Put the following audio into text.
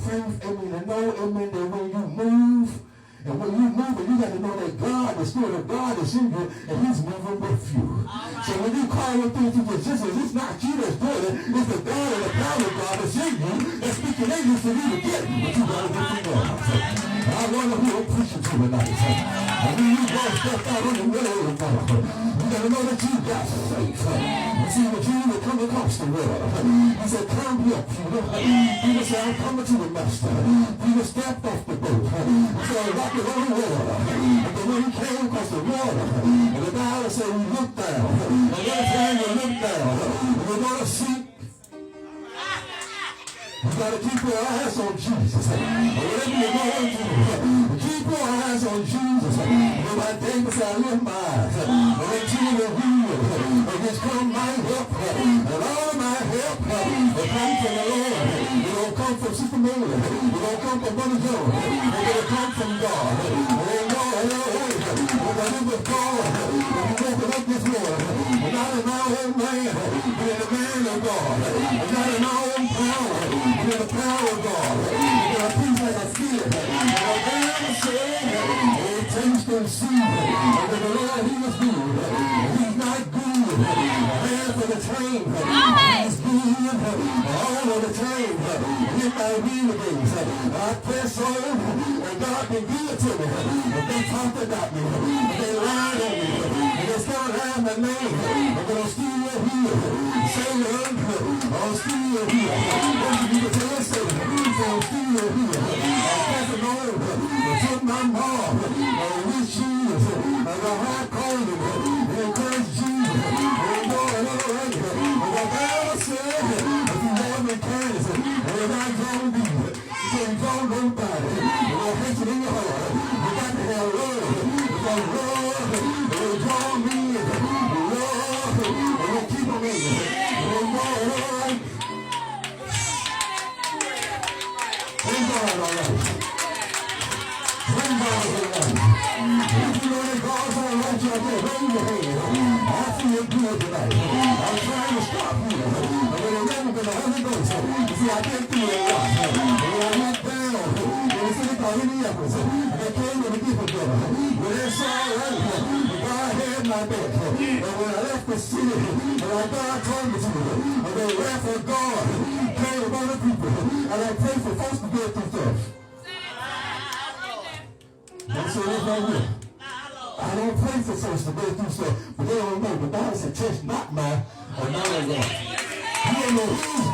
faith, amen, to know, amen, that when you move, and when you move, you got to know that God, the Spirit of God is in you, and He's moving with you. Right. So when you call your things into existence, it's not you that's doing it, it's the God and the power of God that's in you, that's speaking in you for you to get you, but you got to get to God. I wonder who I'm preaching to tonight. And when you go step out on the road, you got to know that you got faith. You see, when Jesus come across the world, He said, come here, Peter. Peter said, I'm coming to the Master. Peter stepped off the boat. He said, rock it on the water. And then when he came across the water, and the Bible said, we looked down. And every time you look down, you're going to see. You got to keep your eyes on Jesus. Whatever you're going through, keep your eyes on Jesus. And my David said, I lift my eyes. And then Jesus will heal. And just come my help. And all of my help will come from the Lord. It will come from Sister Mary. It will come from Brother Joe. It will come from God. Oh, God, when I live with God, when you open up this morning, not in my own man, but in the man of God. Not in my own power, but in the power of God. There are things like I feel. And I never said, oh, taste and see. And the Lord, He was good. He's not good. Man for the train. He's good all of the time. Hit my wheel again. I press on, and God been good to me. And they talked about me. And they lied on me. And they still have my name. But I'm still here. Saying, I'm still here. What you need to tell us? I'm still here. I'm passing on. I took my mom. With Jesus. I got high calling. In Christ Jesus. And going all right. And the Bible said, if you want me kindness, and I don't be it. So you don't nobody. And I hate it in your heart. You got to have love. Because love will draw me in. Love will keep them in. And Lord, praise God, all right. Praise God, all right. If you know that God's all right, you have to raise your hand. I feel good tonight. I'm trying to stop you. I'm going to remember the Holy Ghost. You see, I can't do it a lot. When I went down, when the city called Indianapolis, they came with a different brother. When they saw right, God had my back. And when I left the city, and God told me to, and the wrath of God came upon the people. And I pray for folks to get through stuff. And so that's right here. I don't pray for folks to go through stuff, but they don't know. The Bible said, touch not my anointed God. You don't know who's